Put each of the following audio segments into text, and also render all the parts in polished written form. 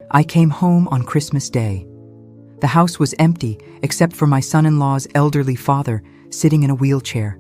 I came home on Christmas Day. The house was empty except for my son-in-law's elderly father sitting in a wheelchair,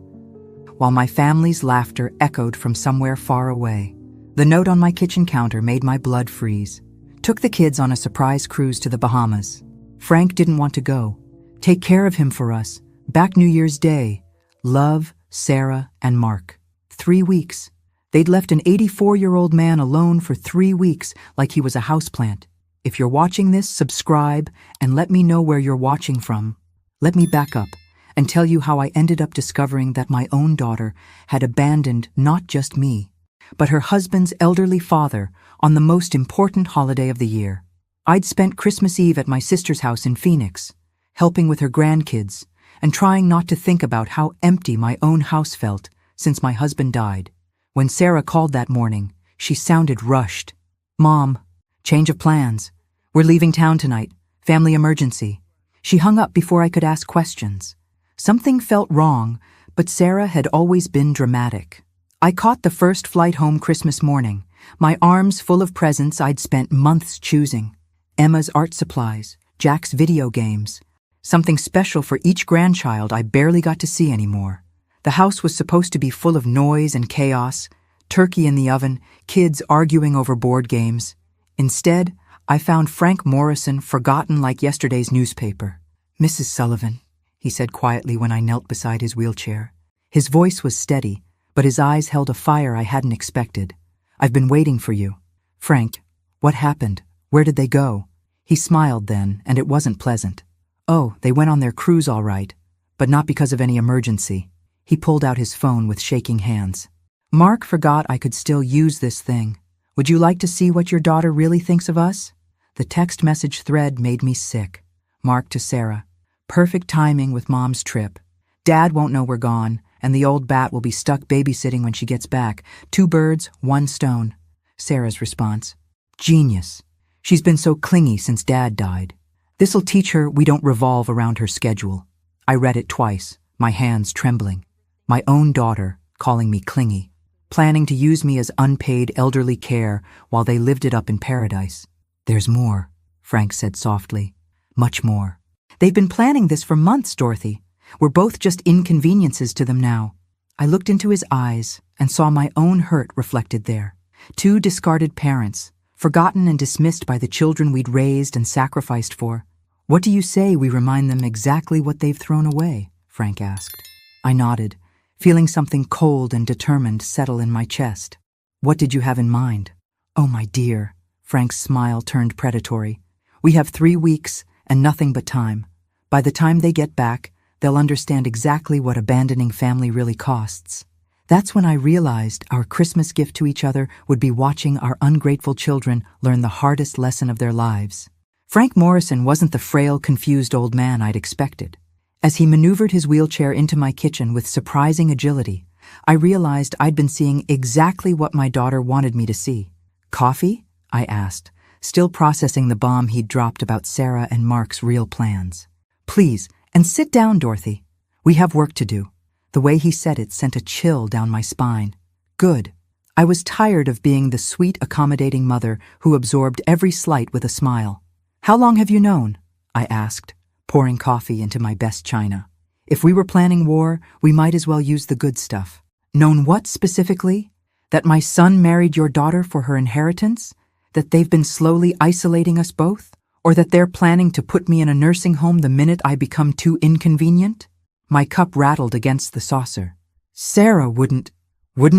while my family's laughter echoed from somewhere far away. The note on my kitchen counter made my blood freeze. Took the kids on a surprise cruise to the Bahamas. Frank didn't want to go. Take care of him for us. Back New Year's Day. Love, Sarah, and Mark. 3 weeks. They'd left an 84-year-old man alone for 3 weeks like he was a houseplant. If you're watching this, subscribe and let me know where you're watching from. Let me back up and tell you how I ended up discovering that my own daughter had abandoned not just me, but her husband's elderly father on the most important holiday of the year. I'd spent Christmas Eve at my sister's house in Phoenix, helping with her grandkids and trying not to think about how empty my own house felt since my husband died. When Sarah called that morning, she sounded rushed. "Mom, change of plans. We're leaving town tonight. Family emergency." She hung up before I could ask questions. Something felt wrong, but Sarah had always been dramatic. I caught the first flight home Christmas morning, my arms full of presents I'd spent months choosing. Emma's art supplies, Jack's video games, something special for each grandchild I barely got to see anymore. The house was supposed to be full of noise and chaos, turkey in the oven, kids arguing over board games. Instead, I found Frank Morrison forgotten like yesterday's newspaper. "Mrs. Sullivan," he said quietly when I knelt beside his wheelchair. His voice was steady, but his eyes held a fire I hadn't expected. "I've been waiting for you." "Frank, what happened? Where did they go?" He smiled then, and it wasn't pleasant. "Oh, they went on their cruise all right, but not because of any emergency." He pulled out his phone with shaking hands. "Mark forgot I could still use this thing. Would you like to see what your daughter really thinks of us?" The text message thread made me sick. Mark to Sarah. "Perfect timing with Mom's trip. Dad won't know we're gone, and the old bat will be stuck babysitting when she gets back. 2 birds, 1 stone. Sarah's response. "Genius. She's been so clingy since Dad died. This'll teach her we don't revolve around her schedule." I read it twice, my hands trembling. My own daughter calling me clingy, planning to use me as unpaid elderly care while they lived it up in paradise. "There's more," Frank said softly. "Much more. They've been planning this for months, Dorothy. We're both just inconveniences to them now." I looked into his eyes and saw my own hurt reflected there. 2 discarded parents, forgotten and dismissed by the children we'd raised and sacrificed for. "What do you say we remind them exactly what they've thrown away?" Frank asked. I nodded, feeling something cold and determined settle in my chest. "What did you have in mind?" "Oh, my dear," Frank's smile turned predatory. "We have 3 weeks and nothing but time. By the time they get back, they'll understand exactly what abandoning family really costs." That's when I realized our Christmas gift to each other would be watching our ungrateful children learn the hardest lesson of their lives. Frank Morrison wasn't the frail, confused old man I'd expected. As he maneuvered his wheelchair into my kitchen with surprising agility, I realized I'd been seeing exactly what my daughter wanted me to see. "Coffee?" I asked, still processing the bomb he'd dropped about Sarah and Mark's real plans. "Please, and sit down, Dorothy. We have work to do." The way he said it sent a chill down my spine. Good. I was tired of being the sweet, accommodating mother who absorbed every slight with a smile. "How long have you known?" I asked, pouring coffee into my best china. If we were planning war, we might as well use the good stuff. "Known what specifically? That my son married your daughter for her inheritance? That they've been slowly isolating us both? Or that they're planning to put me in a nursing home the minute I become too inconvenient?" My cup rattled against the saucer. "Sarah wouldn't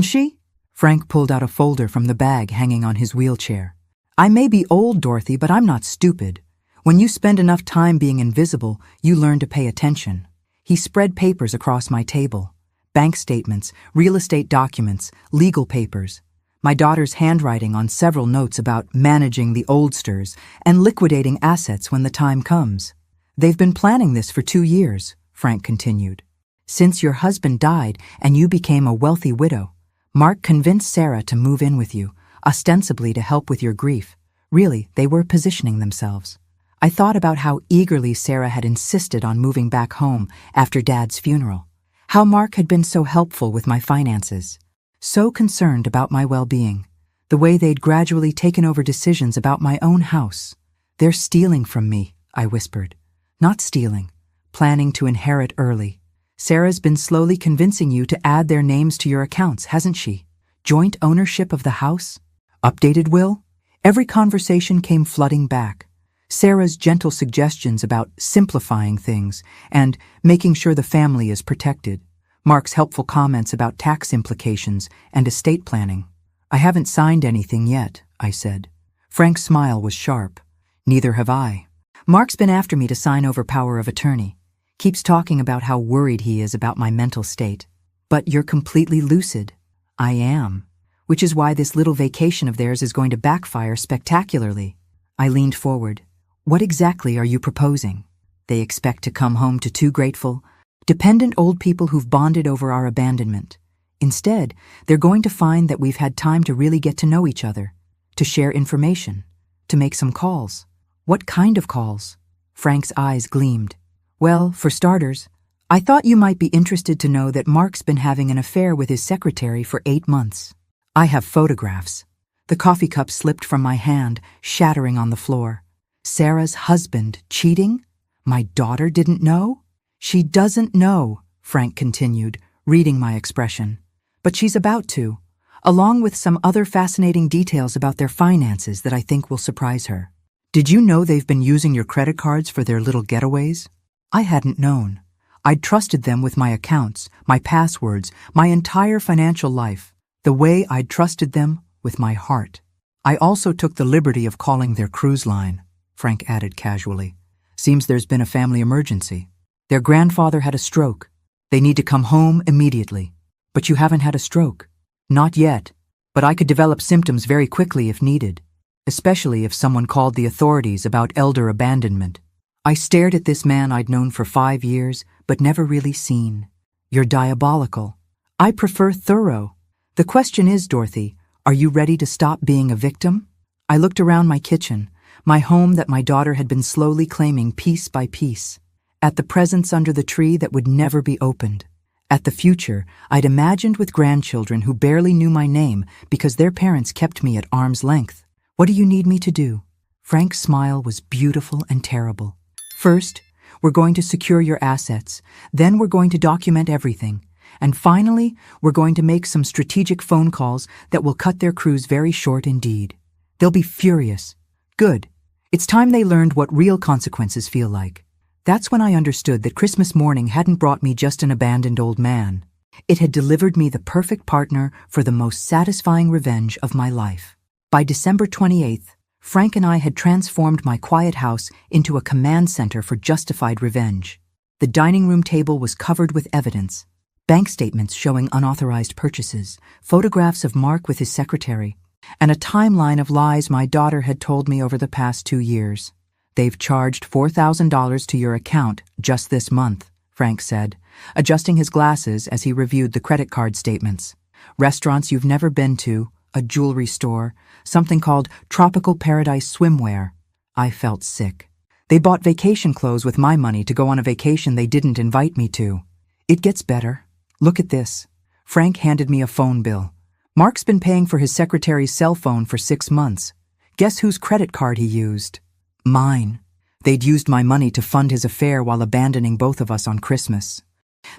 she?" Frank pulled out a folder from the bag hanging on his wheelchair. "I may be old, Dorothy, but I'm not stupid. When you spend enough time being invisible, you learn to pay attention." He spread papers across my table. Bank statements, real estate documents, legal papers. My daughter's handwriting on several notes about managing the oldsters and liquidating assets when the time comes. "They've been planning this for 2 years, Frank continued. "Since your husband died and you became a wealthy widow, Mark convinced Sarah to move in with you, ostensibly to help with your grief. Really, they were positioning themselves." I thought about how eagerly Sarah had insisted on moving back home after Dad's funeral, how Mark had been so helpful with my finances, so concerned about my well-being. The way they'd gradually taken over decisions about my own house. "They're stealing from me," I whispered. "Not stealing, planning to inherit early. Sarah's been slowly convincing you to add their names to your accounts, hasn't she? Joint ownership of the house? Updated will?" Every conversation came flooding back. Sarah's gentle suggestions about simplifying things and making sure the family is protected. Mark's helpful comments about tax implications and estate planning. "I haven't signed anything yet," I said. Frank's smile was sharp. "Neither have I. Mark's been after me to sign over power of attorney. Keeps talking about how worried he is about my mental state. But you're completely lucid." "I am. Which is why this little vacation of theirs is going to backfire spectacularly." I leaned forward. "What exactly are you proposing? They expect to come home to two grateful, dependent old people who've bonded over our abandonment. Instead, they're going to find that we've had time to really get to know each other, to share information, to make some calls." "What kind of calls?" Frank's eyes gleamed. "Well, for starters, I thought you might be interested to know that Mark's been having an affair with his secretary for 8 months. I have photographs." The coffee cup slipped from my hand, shattering on the floor. "Sarah's husband cheating? My daughter didn't know?" "She doesn't know," Frank continued, reading my expression. "But she's about to, along with some other fascinating details about their finances that I think will surprise her." "Did you know they've been using your credit cards for their little getaways?" I hadn't known. I'd trusted them with my accounts, my passwords, my entire financial life, the way I'd trusted them with my heart. "I also took the liberty of calling their cruise line," Frank added casually. "Seems there's been a family emergency. Their grandfather had a stroke. They need to come home immediately." "But you haven't had a stroke." "Not yet, but I could develop symptoms very quickly if needed, especially if someone called the authorities about elder abandonment." I stared at this man I'd known for 5 years, but never really seen. "You're diabolical. I prefer thorough. The question is, Dorothy, are you ready to stop being a victim?" I looked around my kitchen, my home that my daughter had been slowly claiming piece by piece, at the presents under the tree that would never be opened, at the future I'd imagined with grandchildren who barely knew my name because their parents kept me at arm's length. "What do you need me to do?" Frank's smile was beautiful and terrible. "First, we're going to secure your assets. Then we're going to document everything. And finally, we're going to make some strategic phone calls that will cut their cruise very short indeed. They'll be furious. Good. It's time they learned what real consequences feel like." That's when I understood that Christmas morning hadn't brought me just an abandoned old man. It had delivered me the perfect partner for the most satisfying revenge of my life. By December 28th, Frank and I had transformed my quiet house into a command center for justified revenge. The dining room table was covered with evidence: bank statements showing unauthorized purchases, photographs of Mark with his secretary, and a timeline of lies my daughter had told me over the past 2 years. "They've charged $4,000 to your account just this month," Frank said, adjusting his glasses as he reviewed the credit card statements. "Restaurants you've never been to, a jewelry store, something called Tropical Paradise Swimwear." I felt sick. "They bought vacation clothes with my money to go on a vacation they didn't invite me to." "It gets better. Look at this." Frank handed me a phone bill. "Mark's been paying for his secretary's cell phone for 6 months. Guess whose credit card he used?" "Mine." They'd used my money to fund his affair while abandoning both of us on Christmas.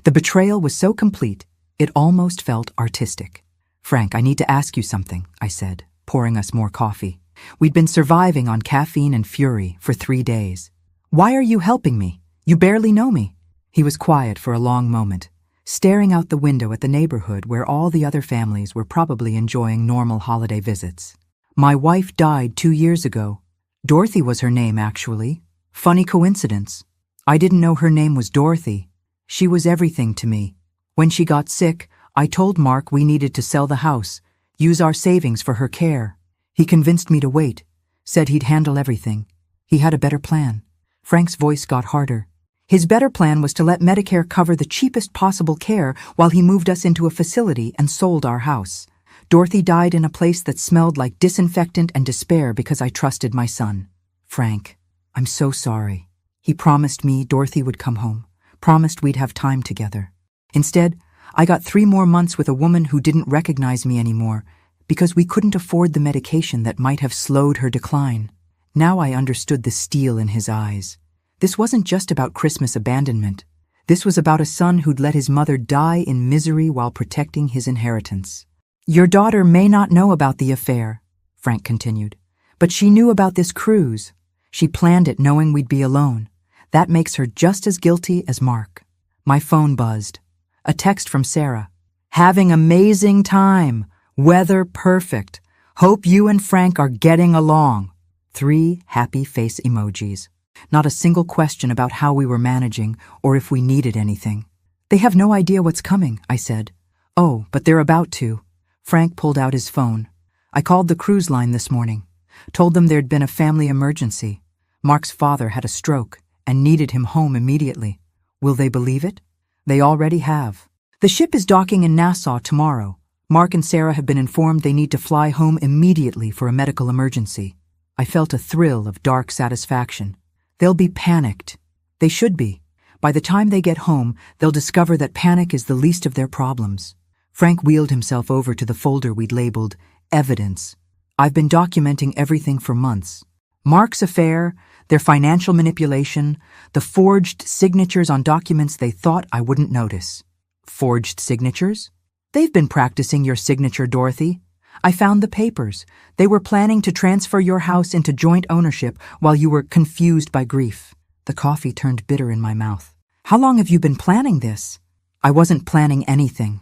The betrayal was so complete, it almost felt artistic. "Frank, I need to ask you something," I said, pouring us more coffee. "We'd been surviving on caffeine and fury for 3 days. Why are you helping me? You barely know me." He was quiet for a long moment, staring out the window at the neighborhood where all the other families were probably enjoying normal holiday visits. "My wife died 2 years ago. Dorothy was her name, actually. Funny coincidence. I didn't know her name was Dorothy. She was everything to me. When she got sick, I told Mark we needed to sell the house, use our savings for her care. He convinced me to wait, said he'd handle everything. He had a better plan." Frank's voice got harder. "His better plan was to let Medicare cover the cheapest possible care while he moved us into a facility and sold our house. Dorothy died in a place that smelled like disinfectant and despair because I trusted my son. Frank, I'm so sorry. He promised me Dorothy would come home, promised we'd have time together. Instead, I got 3 more months with a woman who didn't recognize me anymore because we couldn't afford the medication that might have slowed her decline. Now I understood the steel in his eyes. This wasn't just about Christmas abandonment. This was about a son who'd let his mother die in misery while protecting his inheritance. Your daughter may not know about the affair, Frank continued, but she knew about this cruise. She planned it knowing we'd be alone. That makes her just as guilty as Mark. My phone buzzed. A text from Sarah. Having amazing time. Weather perfect. Hope you and Frank are getting along. 3 happy face emojis. Not a single question about how we were managing or if we needed anything. They have no idea what's coming, I said. Oh, but they're about to. Frank pulled out his phone. I called the cruise line this morning. Told them there'd been a family emergency. Mark's father had a stroke and needed him home immediately. Will they believe it? They already have. The ship is docking in Nassau tomorrow. Mark and Sarah have been informed they need to fly home immediately for a medical emergency. I felt a thrill of dark satisfaction. They'll be panicked. They should be. By the time they get home, they'll discover that panic is the least of their problems. Frank wheeled himself over to the folder we'd labeled Evidence. I've been documenting everything for months. Mark's affair, their financial manipulation, the forged signatures on documents they thought I wouldn't notice. Forged signatures? They've been practicing your signature, Dorothy. I found the papers. They were planning to transfer your house into joint ownership while you were confused by grief. The coffee turned bitter in my mouth. How long have you been planning this? I wasn't planning anything.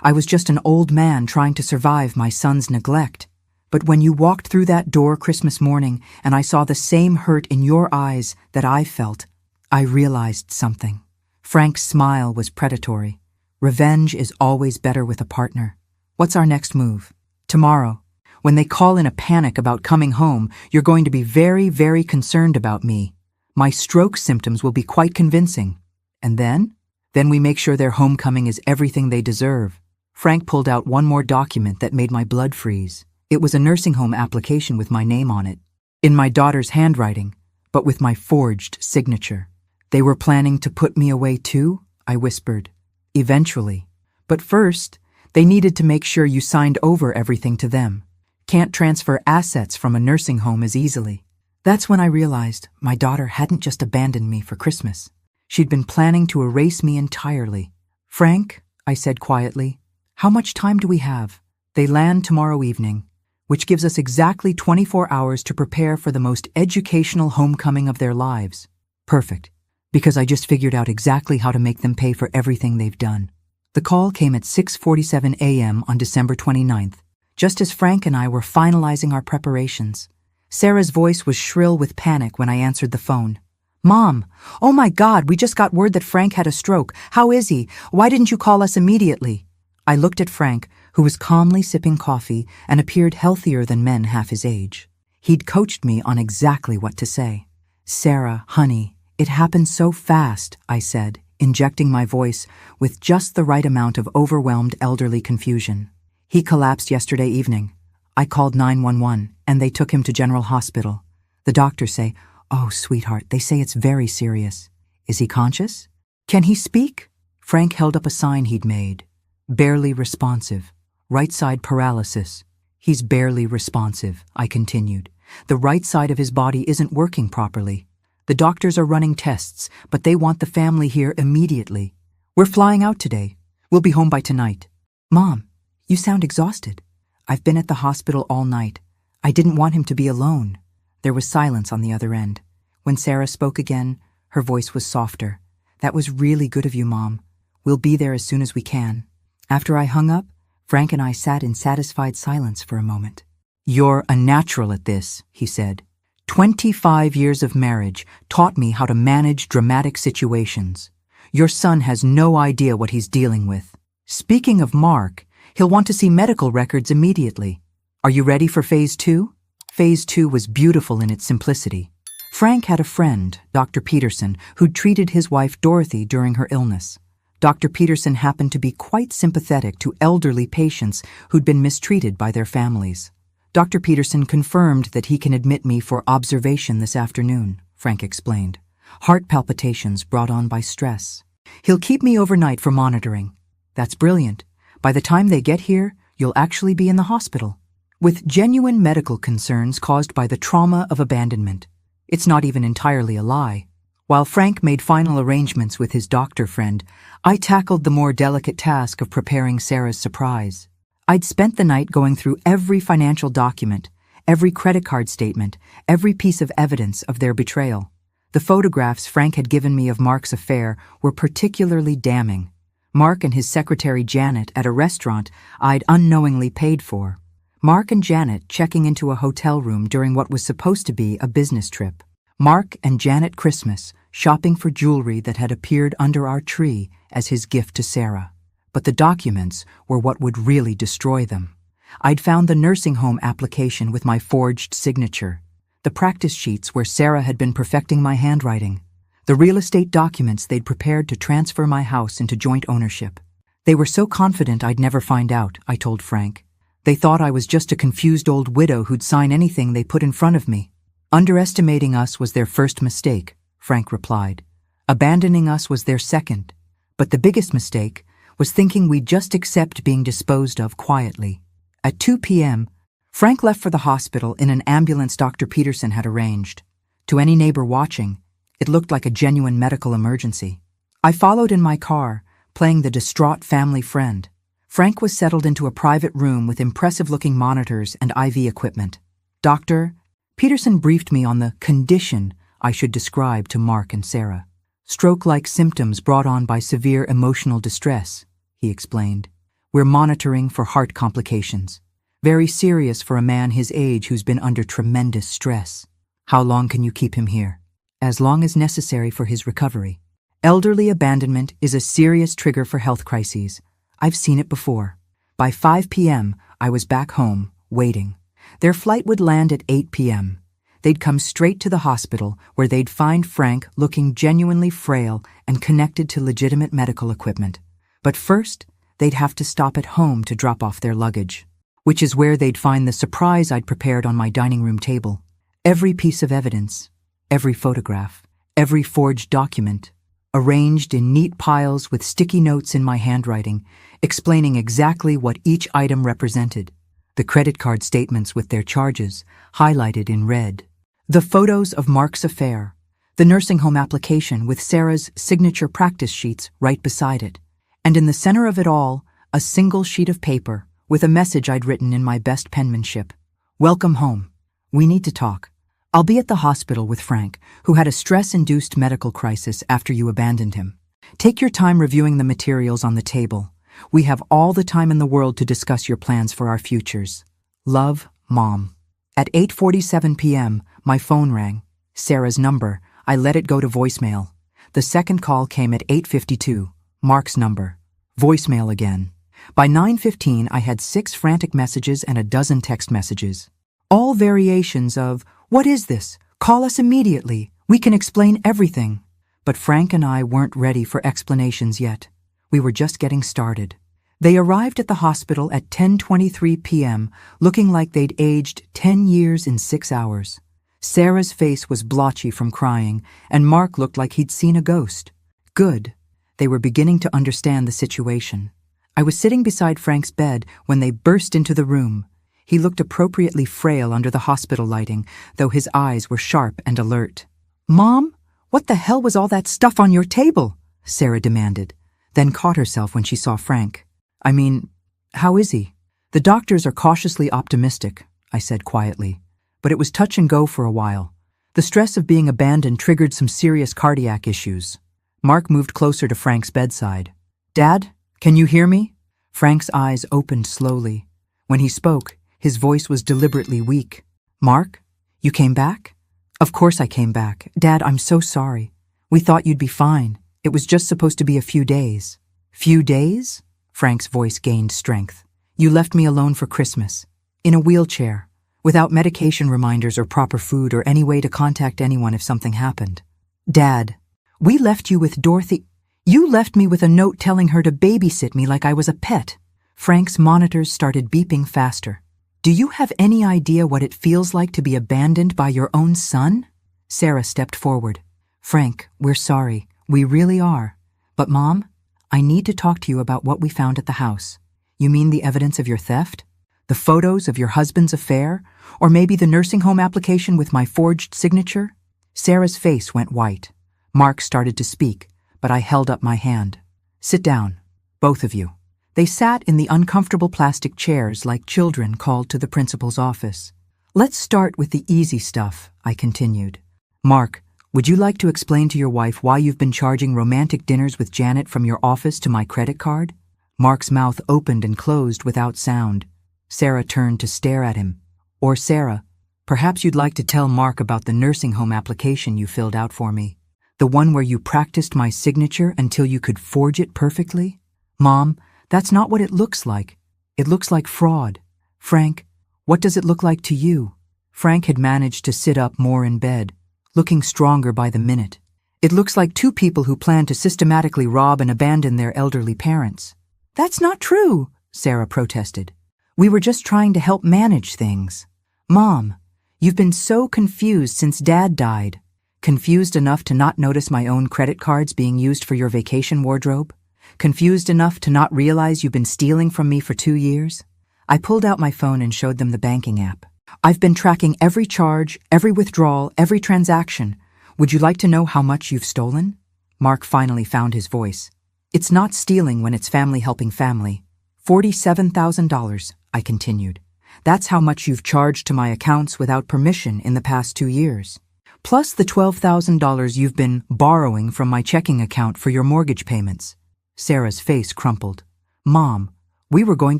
I was just an old man trying to survive my son's neglect. But when you walked through that door Christmas morning and I saw the same hurt in your eyes that I felt, I realized something. Frank's smile was predatory. Revenge is always better with a partner. What's our next move? Tomorrow, when they call in a panic about coming home, you're going to be very, very concerned about me. My stroke symptoms will be quite convincing. And then? Then we make sure their homecoming is everything they deserve. Frank pulled out one more document that made my blood freeze. It was a nursing home application with my name on it, in my daughter's handwriting, but with my forged signature. They were planning to put me away too? I whispered. Eventually. But first, they needed to make sure you signed over everything to them. Can't transfer assets from a nursing home as easily. That's when I realized my daughter hadn't just abandoned me for Christmas. She'd been planning to erase me entirely. Frank, I said quietly, how much time do we have? They land tomorrow evening, which gives us exactly 24 hours to prepare for the most educational homecoming of their lives. Perfect, because I just figured out exactly how to make them pay for everything they've done. The call came at 6:47 a.m. on December 29th, just as Frank and I were finalizing our preparations. Sarah's voice was shrill with panic when I answered the phone. Mom, oh my God, we just got word that Frank had a stroke. How is he? Why didn't you call us immediately? I looked at Frank, who was calmly sipping coffee and appeared healthier than men half his age. He'd coached me on exactly what to say. Sarah, honey, it happened so fast, I said, injecting my voice with just the right amount of overwhelmed elderly confusion. He collapsed yesterday evening. I called 911 and they took him to General Hospital. The doctors say, oh, sweetheart, they say it's very serious. Is he conscious? Can he speak? Frank held up a sign he'd made. Barely responsive. Right side paralysis. He's barely responsive, I continued. The right side of his body isn't working properly. The doctors are running tests, but they want the family here immediately. We're flying out today. We'll be home by tonight. Mom, you sound exhausted. I've been at the hospital all night. I didn't want him to be alone. There was silence on the other end. When Sarah spoke again, her voice was softer. That was really good of you, Mom. We'll be there as soon as we can. After I hung up, Frank and I sat in satisfied silence for a moment. You're a natural at this, he said. 25 years of marriage taught me how to manage dramatic situations. Your son has no idea what he's dealing with. Speaking of Mark, he'll want to see medical records immediately. Are you ready for Phase 2? Phase 2 was beautiful in its simplicity. Frank had a friend, Dr. Peterson, who'd treated his wife Dorothy during her illness. Dr. Peterson happened to be quite sympathetic to elderly patients who'd been mistreated by their families. Dr. Peterson confirmed that he can admit me for observation this afternoon, Frank explained. Heart palpitations brought on by stress. He'll keep me overnight for monitoring. That's brilliant. By the time they get here, you'll actually be in the hospital. with genuine medical concerns caused by the trauma of abandonment. It's not even entirely a lie. While Frank made final arrangements with his doctor friend, I tackled the more delicate task of preparing Sarah's surprise. I'd spent the night going through every financial document, every credit card statement, every piece of evidence of their betrayal. The photographs Frank had given me of Mark's affair were particularly damning. Mark and his secretary Janet at a restaurant I'd unknowingly paid for. Mark and Janet checking into a hotel room during what was supposed to be a business trip. Mark and Janet Christmas shopping for jewelry that had appeared under our tree as his gift to Sarah. But the documents were what would really destroy them. I'd found the nursing home application with my forged signature, the practice sheets where Sarah had been perfecting my handwriting, the real estate documents they'd prepared to transfer my house into joint ownership. They were so confident I'd never find out, I told Frank. They thought I was just a confused old widow who'd sign anything they put in front of me. Underestimating us was their first mistake, Frank replied. Abandoning us was their second. But the biggest mistake was thinking we'd just accept being disposed of quietly. At 2 p.m., Frank left for the hospital in an ambulance Dr. Peterson had arranged. To any neighbor watching, it looked like a genuine medical emergency. I followed in my car, playing the distraught family friend. Frank was settled into a private room with impressive-looking monitors and IV equipment. Dr. Peterson briefed me on the condition I should describe to Mark and Sarah. Stroke-like symptoms brought on by severe emotional distress, he explained. We're monitoring for heart complications. Very serious for a man his age who's been under tremendous stress. How long can you keep him here? As long as necessary for his recovery. Elderly abandonment is a serious trigger for health crises. I've seen it before. By 5 p.m., I was back home, waiting. Their flight would land at 8 p.m. They'd come straight to the hospital where they'd find Frank looking genuinely frail and connected to legitimate medical equipment. But first, they'd have to stop at home to drop off their luggage, which is where they'd find the surprise I'd prepared on my dining room table. Every piece of evidence, every photograph, every forged document, arranged in neat piles with sticky notes in my handwriting, explaining exactly what each item represented. The credit card statements with their charges, highlighted in red. The photos of Mark's affair. The nursing home application with Sarah's signature practice sheets right beside it. And in the center of it all, a single sheet of paper with a message I'd written in my best penmanship. Welcome home. We need to talk. I'll be at the hospital with Frank, who had a stress-induced medical crisis after you abandoned him. Take your time reviewing the materials on the table. We have all the time in the world to discuss your plans for our futures. Love, Mom. At 8:47 p.m., my phone rang. Sarah's number. I let it go to voicemail. The second call came at 8:52. Mark's number. Voicemail again. By 9:15, I had 6 frantic messages and a dozen text messages. All variations of, "What is this? Call us immediately. We can explain everything." But Frank and I weren't ready for explanations yet. We were just getting started. They arrived at the hospital at 10:23 p.m., looking like they'd aged 10 years in 6 hours. Sarah's face was blotchy from crying, and Mark looked like he'd seen a ghost. Good. They were beginning to understand the situation. I was sitting beside Frank's bed when they burst into the room. He looked appropriately frail under the hospital lighting, though his eyes were sharp and alert. "Mom, what the hell was all that stuff on your table?" Sarah demanded, then caught herself when she saw Frank. "I mean, how is he?" "The doctors are cautiously optimistic," I said quietly, "but it was touch and go for a while. The stress of being abandoned triggered some serious cardiac issues." Mark moved closer to Frank's bedside. "Dad, can you hear me?" Frank's eyes opened slowly. When he spoke, his voice was deliberately weak. "Mark, you came back?" "Of course I came back. Dad, I'm so sorry. We thought you'd be fine. It was just supposed to be a few days." "Few days?" Frank's voice gained strength. "You left me alone for Christmas, in a wheelchair, without medication reminders or proper food or any way to contact anyone if something happened." "Dad, we left you with Dorothy. You left me with a note telling her to babysit me like I was a pet." Frank's monitors started beeping faster. "Do you have any idea what it feels like to be abandoned by your own son?" Sarah stepped forward. "Frank, we're sorry. We really are. But Mom, I need to talk to you about what we found at the house." "You mean the evidence of your theft?" The photos of your husband's affair? Or maybe the nursing home application with my forged signature? Sarah's face went white. Mark started to speak, but I held up my hand. Sit down, both of you. They sat in the uncomfortable plastic chairs like children called to the principal's office. Let's start with the easy stuff, I continued. Mark, would you like to explain to your wife why you've been charging romantic dinners with Janet from your office to my credit card? Mark's mouth opened and closed without sound. Sarah turned to stare at him. Or Sarah, perhaps you'd like to tell Mark about the nursing home application you filled out for me. The one where you practiced my signature until you could forge it perfectly? Mom, that's not what it looks like. It looks like fraud. Frank, what does it look like to you? Frank had managed to sit up more in bed, looking stronger by the minute. It looks like two people who plan to systematically rob and abandon their elderly parents. That's not true, Sarah protested. We were just trying to help manage things. Mom, you've been so confused since Dad died. Confused enough to not notice my own credit cards being used for your vacation wardrobe? Confused enough to not realize you've been stealing from me for 2 years? I pulled out my phone and showed them the banking app. I've been tracking every charge, every withdrawal, every transaction. Would you like to know how much you've stolen? Mark finally found his voice. It's not stealing when it's family helping family. $47,000, I continued. That's how much you've charged to my accounts without permission in the past 2 years. Plus the $12,000 you've been borrowing from my checking account for your mortgage payments. Sarah's face crumpled. Mom, we were going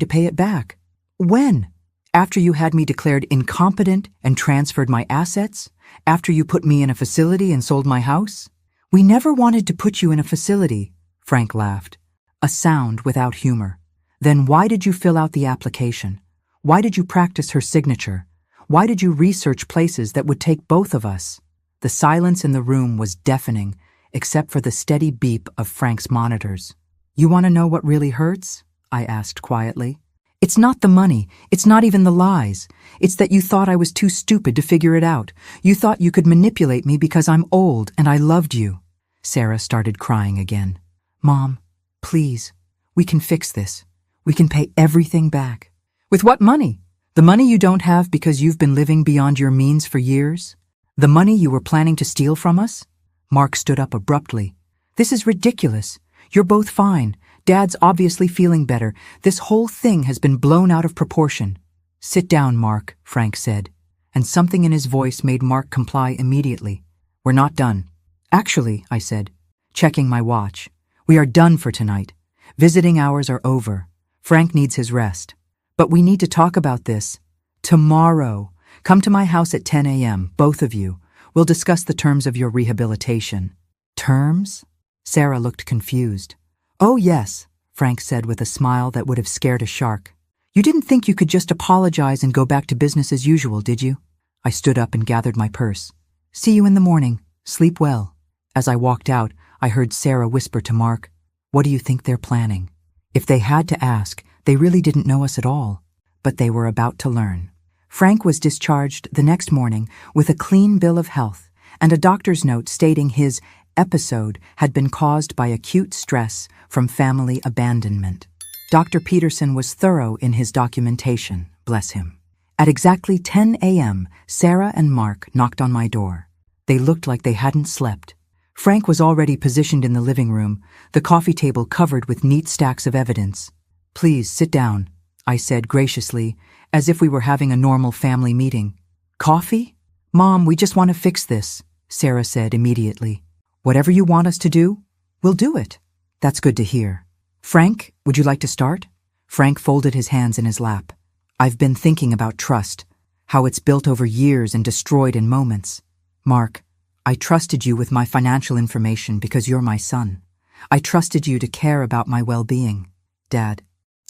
to pay it back. When? After you had me declared incompetent and transferred my assets? After you put me in a facility and sold my house? We never wanted to put you in a facility, Frank laughed. A sound without humor. Then why did you fill out the application? Why did you practice her signature? Why did you research places that would take both of us? The silence in the room was deafening, except for the steady beep of Frank's monitors. You want to know what really hurts? I asked quietly. It's not the money. It's not even the lies. It's that you thought I was too stupid to figure it out. You thought you could manipulate me because I'm old and I loved you. Sarah started crying again. Mom, please, we can fix this. We can pay everything back. With what money? The money you don't have because you've been living beyond your means for years? The money you were planning to steal from us? Mark stood up abruptly. This is ridiculous. You're both fine. Dad's obviously feeling better. This whole thing has been blown out of proportion. Sit down, Mark, Frank said, and something in his voice made Mark comply immediately. We're not done. Actually, I said, checking my watch, we are done for tonight. Visiting hours are over. Frank needs his rest. But we need to talk about this. Tomorrow. Come to my house at 10 a.m., both of you. We'll discuss the terms of your rehabilitation. Terms? Sarah looked confused. Oh, yes, Frank said with a smile that would have scared a shark. You didn't think you could just apologize and go back to business as usual, did you? I stood up and gathered my purse. See you in the morning. Sleep well. As I walked out, I heard Sarah whisper to Mark, What do you think they're planning? If they had to ask, they really didn't know us at all. But they were about to learn. Frank was discharged the next morning with a clean bill of health and a doctor's note stating his episode had been caused by acute stress from family abandonment. Dr. Peterson was thorough in his documentation, bless him. At exactly 10 a.m., Sarah and Mark knocked on my door. They looked like they hadn't slept. Frank was already positioned in the living room, the coffee table covered with neat stacks of evidence. Please sit down, I said graciously, as if we were having a normal family meeting. Coffee? Mom, we just want to fix this, Sarah said immediately. Whatever you want us to do, we'll do it. That's good to hear. Frank, would you like to start? Frank folded his hands in his lap. I've been thinking about trust, how it's built over years and destroyed in moments. Mark, I trusted you with my financial information because you're my son. I trusted you to care about my well-being. Dad,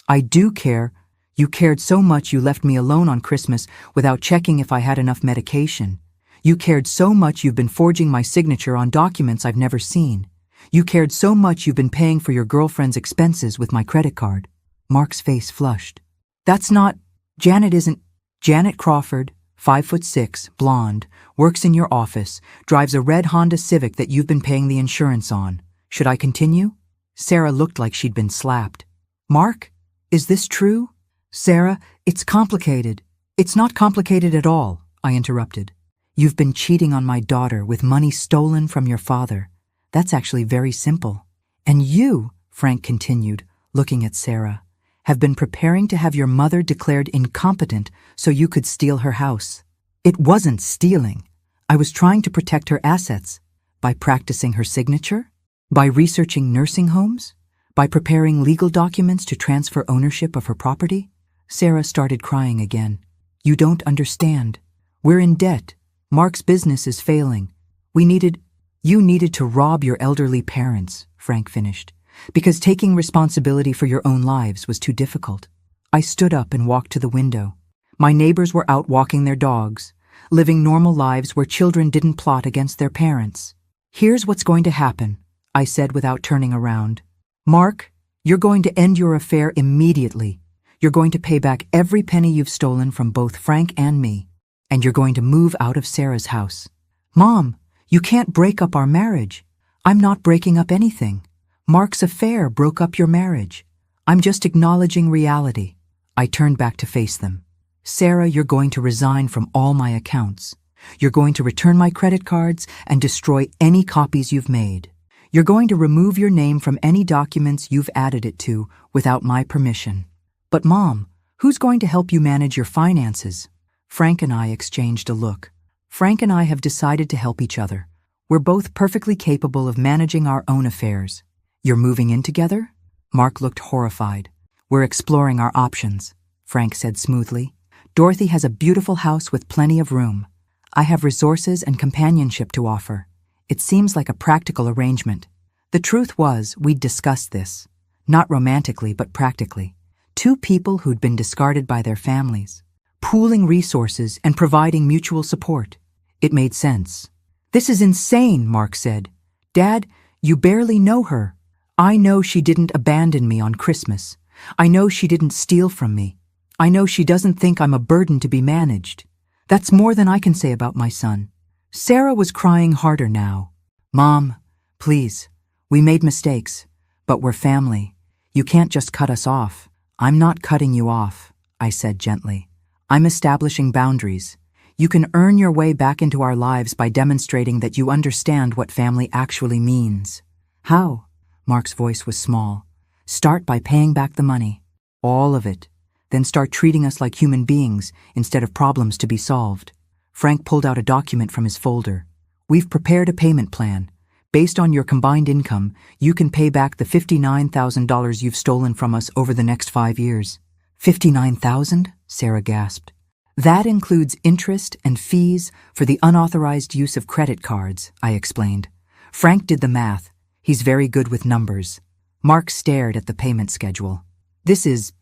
I do care. You cared so much you left me alone on Christmas without checking if I had enough medication. You cared so much you've been forging my signature on documents I've never seen. You cared so much you've been paying for your girlfriend's expenses with my credit card. Mark's face flushed. That's not... Janet isn't... Janet Crawford, 5'6", blonde, works in your office, drives a red Honda Civic that you've been paying the insurance on. Should I continue? Sarah looked like she'd been slapped. Mark, is this true? Sarah, it's complicated. It's not complicated at all, I interrupted. You've been cheating on my daughter with money stolen from your father. That's actually very simple. And you, Frank continued, looking at Sarah, have been preparing to have your mother declared incompetent so you could steal her house. It wasn't stealing. I was trying to protect her assets. By practicing her signature? By researching nursing homes? By preparing legal documents to transfer ownership of her property? Sarah started crying again. You don't understand. We're in debt. Mark's business is failing. You needed to rob your elderly parents, Frank finished, because taking responsibility for your own lives was too difficult. I stood up and walked to the window. My neighbors were out walking their dogs, living normal lives where children didn't plot against their parents. Here's what's going to happen, I said without turning around. Mark, you're going to end your affair immediately. You're going to pay back every penny you've stolen from both Frank and me. And you're going to move out of Sarah's house. Mom, you can't break up our marriage. I'm not breaking up anything. Mark's affair broke up your marriage. I'm just acknowledging reality. I turned back to face them. Sarah, you're going to resign from all my accounts. You're going to return my credit cards and destroy any copies you've made. You're going to remove your name from any documents you've added it to without my permission. But Mom, who's going to help you manage your finances? Frank and I exchanged a look. Frank and I have decided to help each other. We're both perfectly capable of managing our own affairs. You're moving in together? Mark looked horrified. We're exploring our options, Frank said smoothly. Dorothy has a beautiful house with plenty of room. I have resources and companionship to offer. It seems like a practical arrangement. The truth was, we'd discussed this. Not romantically, but practically. Two people who'd been discarded by their families. Pooling resources and providing mutual support. It made sense. This is insane, Mark said. Dad, you barely know her. I know she didn't abandon me on Christmas. I know she didn't steal from me. I know she doesn't think I'm a burden to be managed. That's more than I can say about my son. Sarah was crying harder now. Mom, please, we made mistakes, but we're family. You can't just cut us off. I'm not cutting you off, I said gently. I'm establishing boundaries. You can earn your way back into our lives by demonstrating that you understand what family actually means. How? Mark's voice was small. Start by paying back the money. All of it. Then start treating us like human beings instead of problems to be solved. Frank pulled out a document from his folder. We've prepared a payment plan. Based on your combined income, you can pay back the $59,000 you've stolen from us over the next 5 years. $59,000? Sarah gasped. That includes interest and fees for the unauthorized use of credit cards, I explained. Frank did the math. He's very good with numbers. Mark stared at the payment schedule. This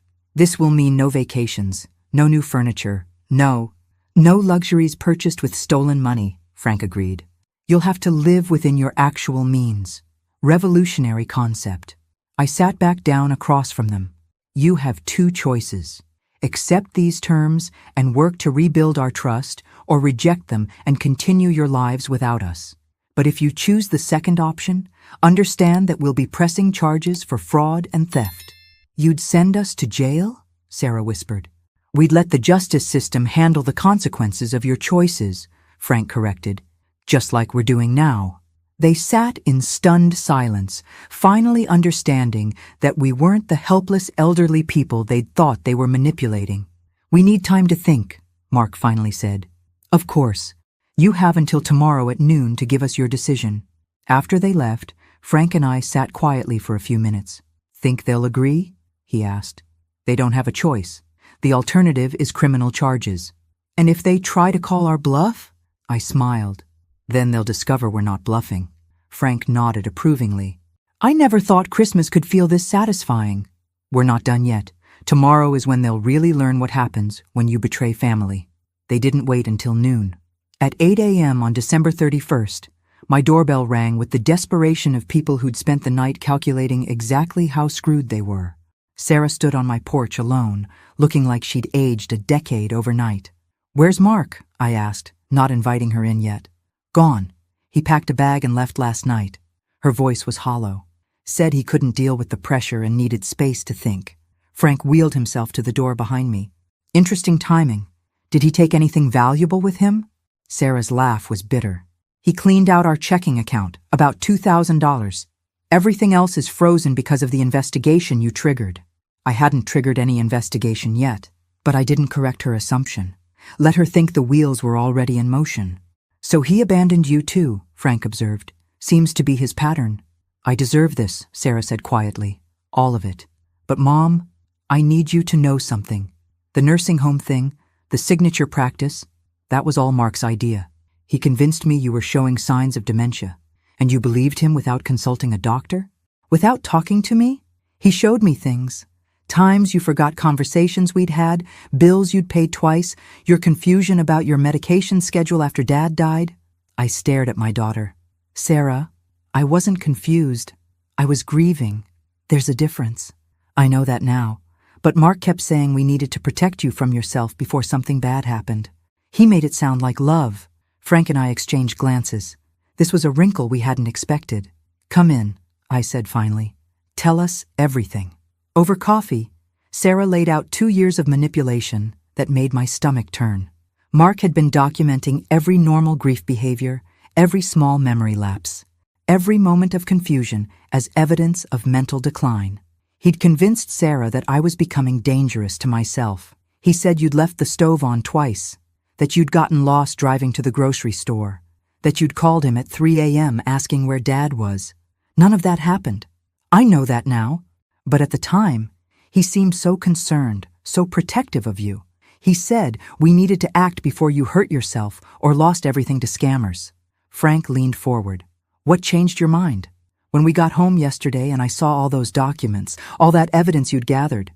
will mean no vacations, no new furniture, no luxuries purchased with stolen money, Frank agreed. You'll have to live within your actual means. Revolutionary concept. I sat back down across from them. You have two choices. Accept these terms and work to rebuild our trust, or reject them and continue your lives without us. But if you choose the second option, understand that we'll be pressing charges for fraud and theft. You'd send us to jail? Sarah whispered. We'd let the justice system handle the consequences of your choices, Frank corrected, just like we're doing now. They sat in stunned silence, finally understanding that we weren't the helpless elderly people they'd thought they were manipulating. We need time to think, Mark finally said. Of course. You have until tomorrow at noon to give us your decision. After they left, Frank and I sat quietly for a few minutes. Think they'll agree? He asked. They don't have a choice. The alternative is criminal charges. And if they try to call our bluff? I smiled. Then they'll discover we're not bluffing. Frank nodded approvingly. I never thought Christmas could feel this satisfying. We're not done yet. Tomorrow is when they'll really learn what happens when you betray family. They didn't wait until noon. At 8 a.m. on December 31st, my doorbell rang with the desperation of people who'd spent the night calculating exactly how screwed they were. Sarah stood on my porch alone, looking like she'd aged a decade overnight. Where's Mark? I asked, not inviting her in yet. Gone. He packed a bag and left last night. Her voice was hollow. Said he couldn't deal with the pressure and needed space to think. Frank wheeled himself to the door behind me. Interesting timing. Did he take anything valuable with him? Sarah's laugh was bitter. He cleaned out our checking account, about $2,000. Everything else is frozen because of the investigation you triggered. I hadn't triggered any investigation yet, but I didn't correct her assumption. Let her think the wheels were already in motion. So he abandoned you too, Frank observed. Seems to be his pattern. I deserve this, Sarah said quietly. All of it. But Mom, I need you to know something. The nursing home thing, the signature practice, that was all Mark's idea. He convinced me you were showing signs of dementia. And you believed him without consulting a doctor? Without talking to me? He showed me things. Times you forgot conversations we'd had, bills you'd paid twice, your confusion about your medication schedule after Dad died. I stared at my daughter. Sarah, I wasn't confused. I was grieving. There's a difference. I know that now. But Mark kept saying we needed to protect you from yourself before something bad happened. He made it sound like love. Frank and I exchanged glances. This was a wrinkle we hadn't expected. Come in, I said finally. Tell us everything. Over coffee, Sarah laid out 2 years of manipulation that made my stomach turn. Mark had been documenting every normal grief behavior, every small memory lapse, every moment of confusion as evidence of mental decline. He'd convinced Sarah that I was becoming dangerous to myself. He said you'd left the stove on twice, that you'd gotten lost driving to the grocery store, that you'd called him at 3 a.m. asking where Dad was. None of that happened. I know that now. But at the time, he seemed so concerned, so protective of you. He said we needed to act before you hurt yourself or lost everything to scammers. Frank leaned forward. What changed your mind? When we got home yesterday and I saw all those documents, all that evidence you'd gathered,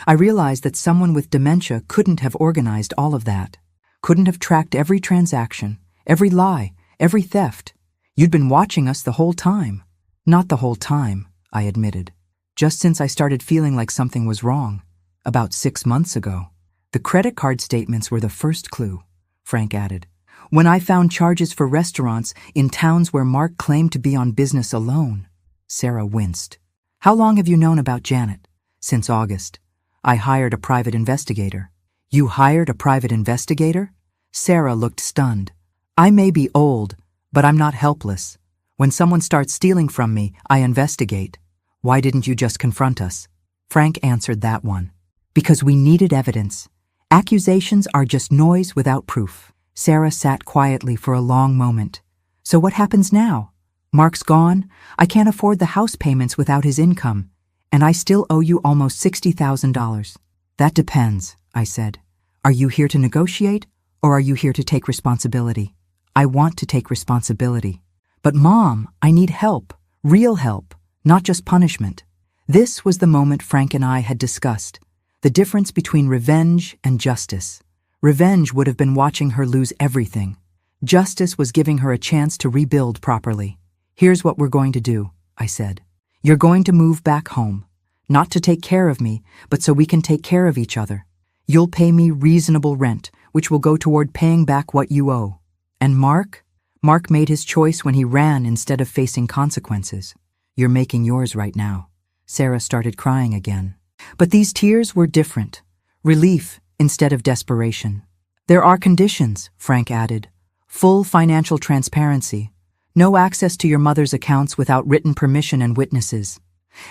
I realized that someone with dementia couldn't have organized all of that, couldn't have tracked every transaction, every lie, every theft. You'd been watching us the whole time. Not the whole time, I admitted. Just since I started feeling like something was wrong, about 6 months ago. The credit card statements were the first clue, Frank added. When I found charges for restaurants in towns where Mark claimed to be on business alone. Sarah winced. How long have you known about Janet? Since August. I hired a private investigator. You hired a private investigator? Sarah looked stunned. I may be old, but I'm not helpless. When someone starts stealing from me, I investigate. Why didn't you just confront us? Frank answered that one. Because we needed evidence. Accusations are just noise without proof. Sarah sat quietly for a long moment. So what happens now? Mark's gone. I can't afford the house payments without his income. And I still owe you almost $60,000. That depends, I said. Are you here to negotiate, or are you here to take responsibility? I want to take responsibility. But Mom, I need help. Real help. Not just punishment. This was the moment Frank and I had discussed. The difference between revenge and justice. Revenge would have been watching her lose everything. Justice was giving her a chance to rebuild properly. Here's what we're going to do, I said. You're going to move back home. Not to take care of me, but so we can take care of each other. You'll pay me reasonable rent, which will go toward paying back what you owe. And Mark? Mark made his choice when he ran instead of facing consequences. You're making yours right now. Sarah started crying again. But these tears were different. Relief instead of desperation. There are conditions, Frank added. Full financial transparency. No access to your mother's accounts without written permission and witnesses.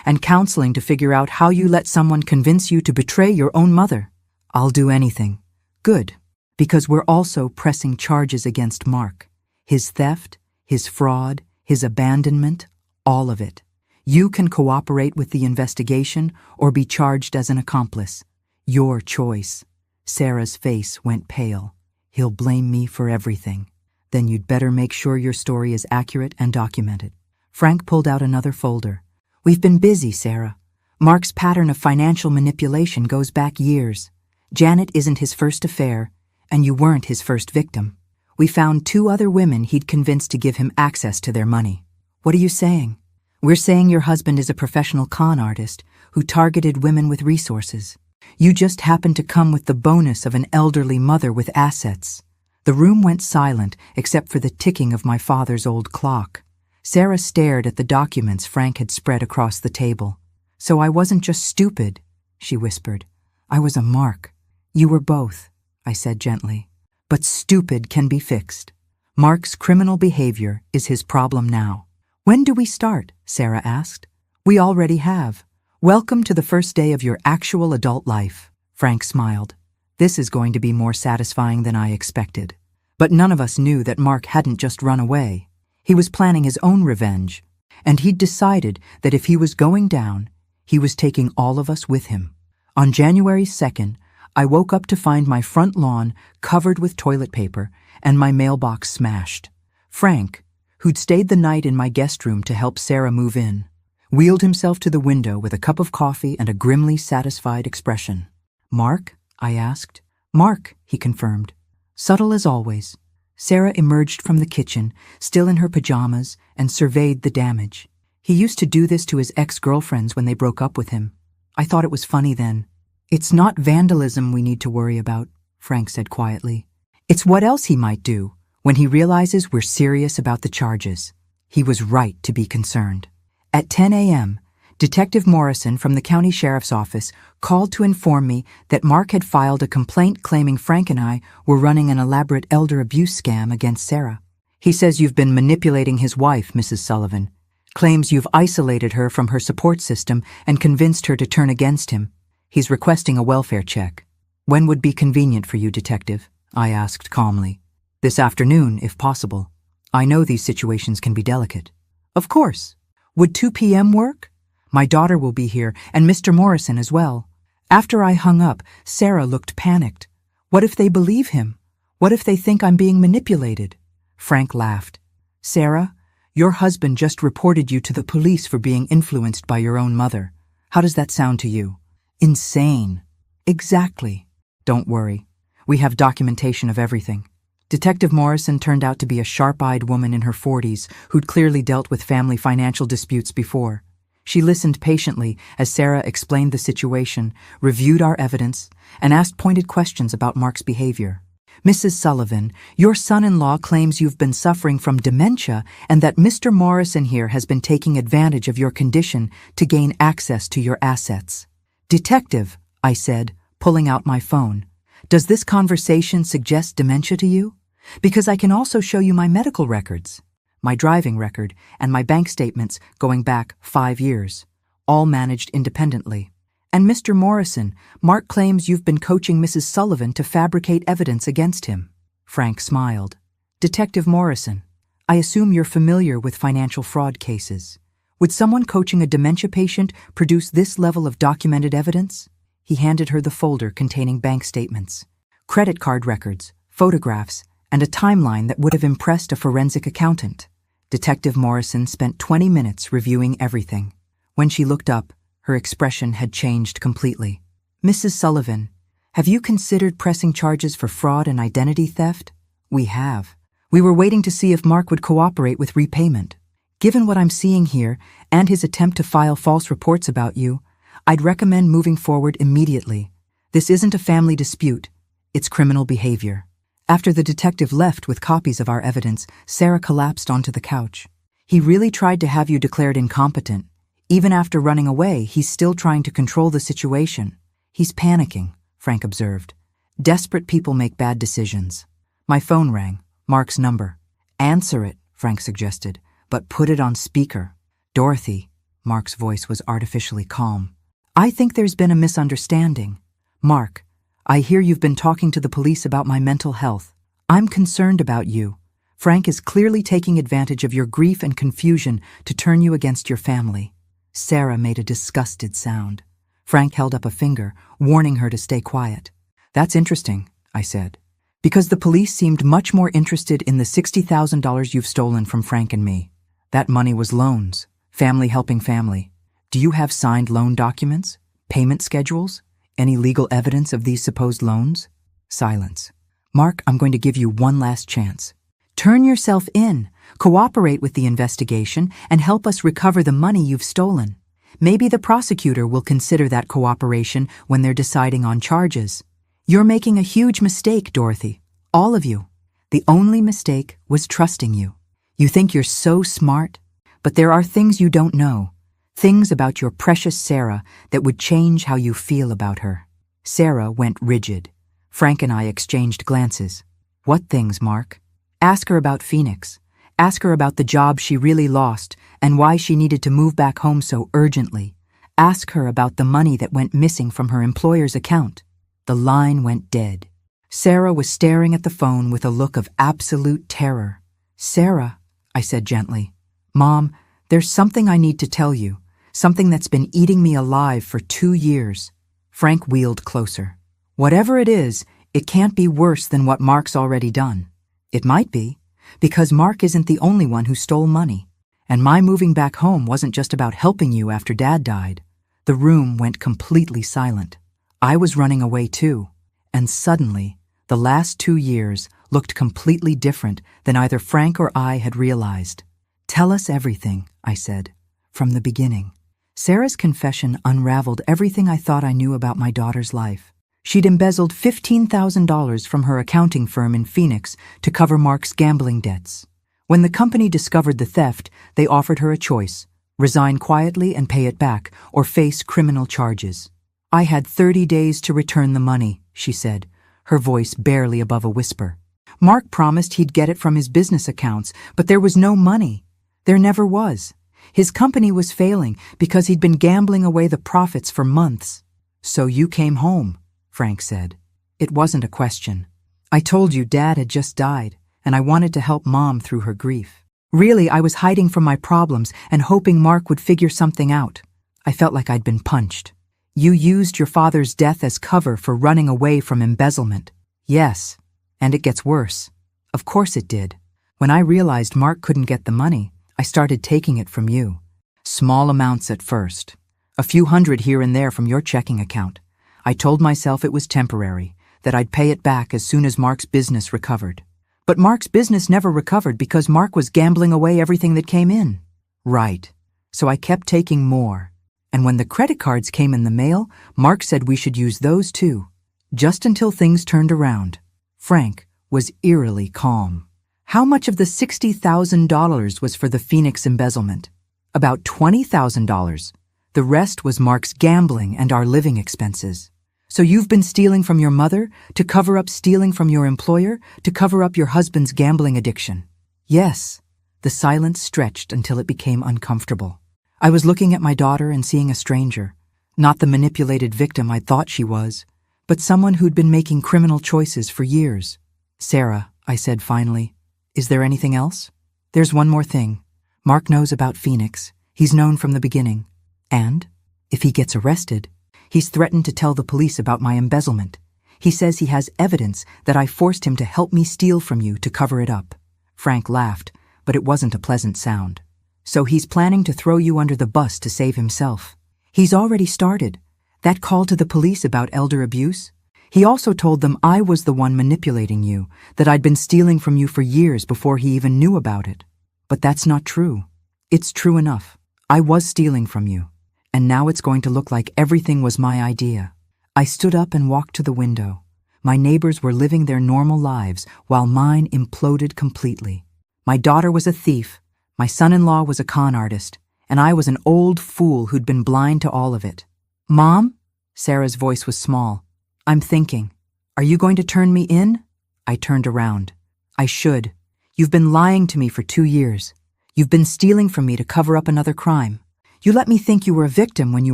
And counseling to figure out how you let someone convince you to betray your own mother. I'll do anything. Good. Because we're also pressing charges against Mark. His theft, his fraud, his abandonment, all of it. You can cooperate with the investigation or be charged as an accomplice. Your choice. Sarah's face went pale. He'll blame me for everything. Then you'd better make sure your story is accurate and documented. Frank pulled out another folder. We've been busy, Sarah. Mark's pattern of financial manipulation goes back years. Janet isn't his first affair, and you weren't his first victim. We found 2 other women he'd convinced to give him access to their money. What are you saying? We're saying your husband is a professional con artist who targeted women with resources. You just happened to come with the bonus of an elderly mother with assets. The room went silent except for the ticking of my father's old clock. Sarah stared at the documents Frank had spread across the table. So I wasn't just stupid. she whispered. I was a mark. You were both, I said gently. But stupid can be fixed. Mark's criminal behavior is his problem now. When do we start? Sarah asked. We already have. Welcome to the first day of your actual adult life. Frank smiled. This is going to be more satisfying than I expected. But none of us knew that Mark hadn't just run away. He was planning his own revenge, and he'd decided that if he was going down, he was taking all of us with him. On January 2nd, I woke up to find my front lawn covered with toilet paper and my mailbox smashed. Frank, who'd stayed the night in my guest room to help Sarah move in, wheeled himself to the window with a cup of coffee and a grimly satisfied expression. Mark? I asked. Mark, he confirmed. Subtle as always. Sarah emerged from the kitchen, still in her pajamas, and surveyed the damage. He used to do this to his ex-girlfriends when they broke up with him. I thought it was funny then. It's not vandalism we need to worry about, Frank said quietly. It's what else he might do when he realizes we're serious about the charges. He was right to be concerned. At 10 a.m., Detective Morrison from the county sheriff's office called to inform me that Mark had filed a complaint claiming Frank and I were running an elaborate elder abuse scam against Sarah. He says you've been manipulating his wife, Mrs. Sullivan. Claims you've isolated her from her support system and convinced her to turn against him. He's requesting a welfare check. When would be convenient for you, Detective? I asked calmly. This afternoon, if possible. I know these situations can be delicate. Of course. Would 2 p.m. work? My daughter will be here, and Mr. Morrison as well. After I hung up, Sarah looked panicked. What if they believe him? What if they think I'm being manipulated? Frank laughed. Sarah, your husband just reported you to the police for being influenced by your own mother. How does that sound to you? Insane. Exactly. Don't worry. We have documentation of everything. Detective Morrison turned out to be a sharp-eyed woman in her 40s who'd clearly dealt with family financial disputes before. She listened patiently as Sarah explained the situation, reviewed our evidence, and asked pointed questions about Mark's behavior. Mrs. Sullivan, your son-in-law claims you've been suffering from dementia and that Mr. Morrison here has been taking advantage of your condition to gain access to your assets. Detective, I said, pulling out my phone, does this conversation suggest dementia to you? Because I can also show you my medical records, my driving record, and my bank statements going back 5 years, all managed independently. And Mr. Morrison, Mark claims you've been coaching Mrs. Sullivan to fabricate evidence against him. Frank smiled. Detective Morrison, I assume you're familiar with financial fraud cases. Would someone coaching a dementia patient produce this level of documented evidence? He handed her the folder containing bank statements, credit card records, photographs, and a timeline that would have impressed a forensic accountant. Detective Morrison spent 20 minutes reviewing everything. When she looked up, her expression had changed completely. Mrs. Sullivan, have you considered pressing charges for fraud and identity theft? We have. We were waiting to see if Mark would cooperate with repayment. Given what I'm seeing here and his attempt to file false reports about you, I'd recommend moving forward immediately. This isn't a family dispute. It's criminal behavior. After the detective left with copies of our evidence, Sarah collapsed onto the couch. He really tried to have you declared incompetent. Even after running away, he's still trying to control the situation. He's panicking, Frank observed. Desperate people make bad decisions. My phone rang. Mark's number. Answer it, Frank suggested, but put it on speaker. Dorothy, Mark's voice was artificially calm. I think there's been a misunderstanding. Mark, I hear you've been talking to the police about my mental health. I'm concerned about you. Frank is clearly taking advantage of your grief and confusion to turn you against your family. Sarah made a disgusted sound. Frank held up a finger, warning her to stay quiet. That's interesting, I said, because the police seemed much more interested in the $60,000 you've stolen from Frank and me. That money was loans, family helping family. Do you have signed loan documents, payment schedules, any legal evidence of these supposed loans? Silence. Mark, I'm going to give you one last chance. Turn yourself in, cooperate with the investigation, and help us recover the money you've stolen. Maybe the prosecutor will consider that cooperation when they're deciding on charges. You're making a huge mistake, Dorothy. All of you. The only mistake was trusting you. You think you're so smart, but there are things you don't know. Things about your precious Sarah that would change how you feel about her." Sarah went rigid. Frank and I exchanged glances. "What things, Mark?" "Ask her about Phoenix. Ask her about the job she really lost and why she needed to move back home so urgently. Ask her about the money that went missing from her employer's account." The line went dead. Sarah was staring at the phone with a look of absolute terror. "Sarah," I said gently. "Mom, there's something I need to tell you, something that's been eating me alive for 2 years." Frank wheeled closer. "Whatever it is, it can't be worse than what Mark's already done." "It might be, because Mark isn't the only one who stole money. And my moving back home wasn't just about helping you after Dad died." The room went completely silent. I was running away too, and suddenly, the last 2 years looked completely different than either Frank or I had realized. "Tell us everything," I said, "from the beginning." Sarah's confession unraveled everything I thought I knew about my daughter's life. She'd embezzled $15,000 from her accounting firm in Phoenix to cover Mark's gambling debts. When the company discovered the theft, they offered her a choice: resign quietly and pay it back, or face criminal charges. "I had 30 days to return the money," she said, her voice barely above a whisper. "Mark promised he'd get it from his business accounts, but there was no money. There never was. His company was failing because he'd been gambling away the profits for months." "So you came home," Frank said. It wasn't a question. "I told you Dad had just died, and I wanted to help Mom through her grief. Really, I was hiding from my problems and hoping Mark would figure something out. I felt like I'd been punched." "You used your father's death as cover for running away from embezzlement." "Yes, and it gets worse." "Of course it did. When I realized Mark couldn't get the money, I started taking it from you. Small amounts at first. A few hundred here and there from your checking account. I told myself it was temporary, that I'd pay it back as soon as Mark's business recovered. But Mark's business never recovered because Mark was gambling away everything that came in." "Right. So I kept taking more. And when the credit cards came in the mail, Mark said we should use those too. Just until things turned around." Frank was eerily calm. "How much of the $60,000 was for the Phoenix embezzlement?" "About $20,000. The rest was Mark's gambling and our living expenses." "So you've been stealing from your mother to cover up stealing from your employer to cover up your husband's gambling addiction?" "Yes." The silence stretched until it became uncomfortable. I was looking at my daughter and seeing a stranger, not the manipulated victim I thought she was, but someone who'd been making criminal choices for years. "Sarah," I said finally, "is there anything else?" "There's one more thing. Mark knows about Phoenix. He's known from the beginning. And, if he gets arrested, he's threatened to tell the police about my embezzlement. He says he has evidence that I forced him to help me steal from you to cover it up." Frank laughed, but it wasn't a pleasant sound. "So he's planning to throw you under the bus to save himself." "He's already started. That call to the police about elder abuse? He also told them I was the one manipulating you, that I'd been stealing from you for years before he even knew about it. But that's not true. It's true enough. I was stealing from you, and now it's going to look like everything was my idea." I stood up and walked to the window. My neighbors were living their normal lives while mine imploded completely. My daughter was a thief. My son-in-law was a con artist, and I was an old fool who'd been blind to all of it. "Mom?" Sarah's voice was small. "I'm thinking. Are you going to turn me in?" I turned around. "I should. You've been lying to me for 2 years. You've been stealing from me to cover up another crime. You let me think you were a victim when you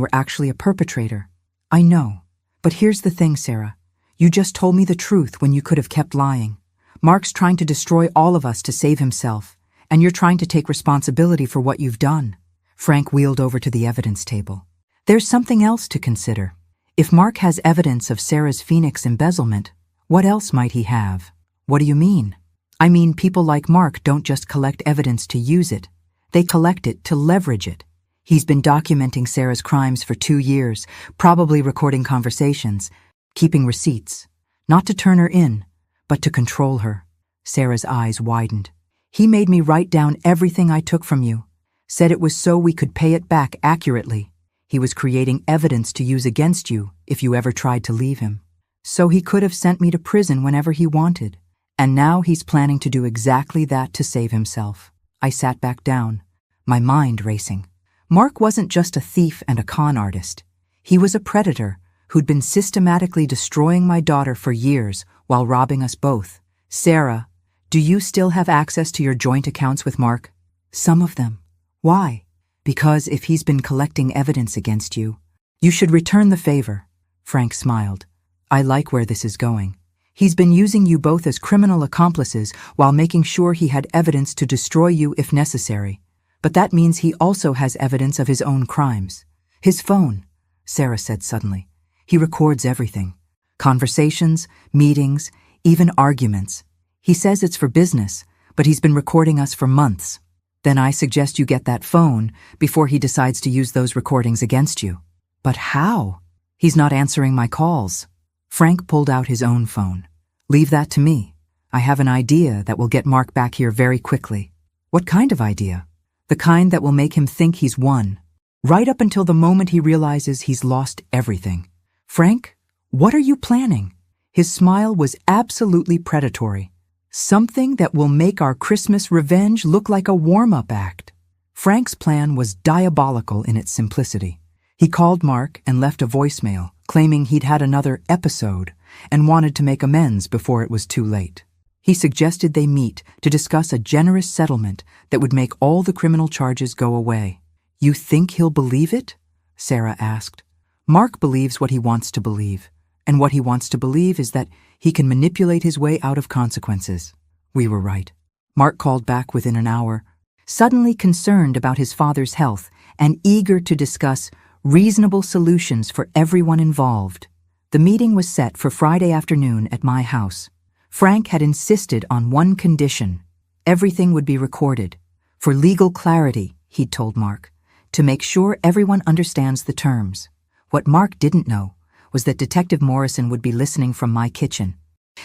were actually a perpetrator." "I know. But here's the thing, Sarah. You just told me the truth when you could have kept lying. Mark's trying to destroy all of us to save himself. And you're trying to take responsibility for what you've done." Frank wheeled over to the evidence table. "There's something else to consider. If Mark has evidence of Sarah's Phoenix embezzlement, what else might he have?" "What do you mean?" "I mean, people like Mark don't just collect evidence to use it. They collect it to leverage it. He's been documenting Sarah's crimes for 2 years, probably recording conversations, keeping receipts. Not to turn her in, but to control her." Sarah's eyes widened. "He made me write down everything I took from you, said it was so we could pay it back accurately. He was creating evidence to use against you if you ever tried to leave him. So he could have sent me to prison whenever he wanted. And now he's planning to do exactly that to save himself." I sat back down, my mind racing. Mark wasn't just a thief and a con artist. He was a predator who'd been systematically destroying my daughter for years while robbing us both. Sarah, do you still have access to your joint accounts with Mark? Some of them. Why? Because if he's been collecting evidence against you, you should return the favor. Frank smiled. I like where this is going. He's been using you both as criminal accomplices while making sure he had evidence to destroy you if necessary. But that means he also has evidence of his own crimes. His phone, Sarah said suddenly. He records everything. Conversations, meetings, even arguments. He says it's for business, but he's been recording us for months. Then I suggest you get that phone before he decides to use those recordings against you. But how? He's not answering my calls. Frank pulled out his own phone. Leave that to me. I have an idea that will get Mark back here very quickly. What kind of idea? The kind that will make him think he's won, right up until the moment he realizes he's lost everything. Frank, what are you planning? His smile was absolutely predatory. Something that will make our Christmas revenge look like a warm-up act. Frank's plan was diabolical in its simplicity. He called Mark and left a voicemail, claiming he'd had another episode and wanted to make amends before it was too late. He suggested they meet to discuss a generous settlement that would make all the criminal charges go away. You think he'll believe it? Sarah asked. Mark believes what he wants to believe, and what he wants to believe is that he can manipulate his way out of consequences. We were right. Mark called back within an hour, suddenly concerned about his father's health and eager to discuss reasonable solutions for everyone involved. The meeting was set for Friday afternoon at my house. Frank had insisted on one condition. Everything would be recorded. For legal clarity, he'd told Mark, to make sure everyone understands the terms. What Mark didn't know was that Detective Morrison would be listening from my kitchen,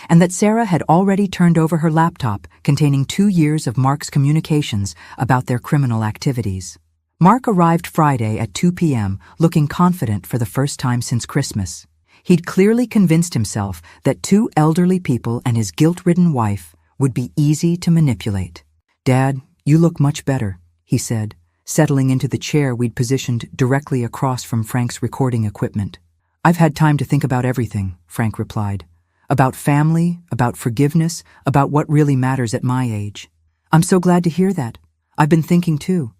and that Sarah had already turned over her laptop containing 2 years of Mark's communications about their criminal activities. Mark arrived Friday at 2 p.m. looking confident for the first time since Christmas. He'd clearly convinced himself that 2 elderly people and his guilt-ridden wife would be easy to manipulate. Dad, you look much better, he said, settling into the chair we'd positioned directly across from Frank's recording equipment. I've had time to think about everything, Frank replied. About family, about forgiveness, about what really matters at my age. I'm so glad to hear that. I've been thinking too,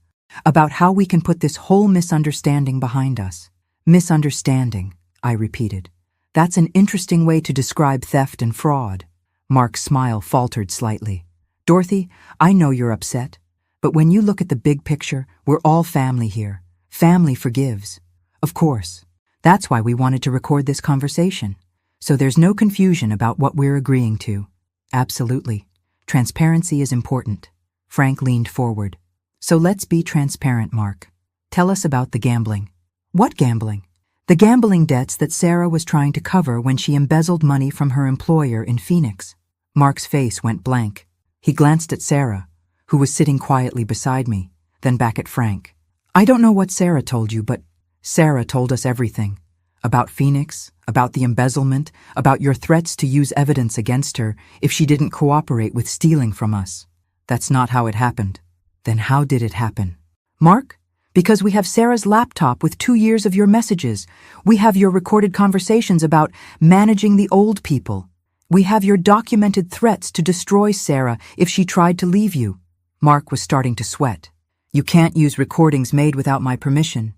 about how we can put this whole misunderstanding behind us. Misunderstanding, I repeated. That's an interesting way to describe theft and fraud. Mark's smile faltered slightly. Dorothy, I know you're upset, but when you look at the big picture, we're all family here. Family forgives. Of course. That's why we wanted to record this conversation. So there's no confusion about what we're agreeing to. Absolutely. Transparency is important. Frank leaned forward. So let's be transparent, Mark. Tell us about the gambling. What gambling? The gambling debts that Sarah was trying to cover when she embezzled money from her employer in Phoenix. Mark's face went blank. He glanced at Sarah, who was sitting quietly beside me, then back at Frank. I don't know what Sarah told you, but Sarah told us everything. About Phoenix, about the embezzlement, about your threats to use evidence against her if she didn't cooperate with stealing from us. That's not how it happened. Then how did it happen? Mark? Because we have Sarah's laptop with 2 years of your messages. We have your recorded conversations about managing the old people. We have your documented threats to destroy Sarah if she tried to leave you. Mark was starting to sweat. You can't use recordings made without my permission.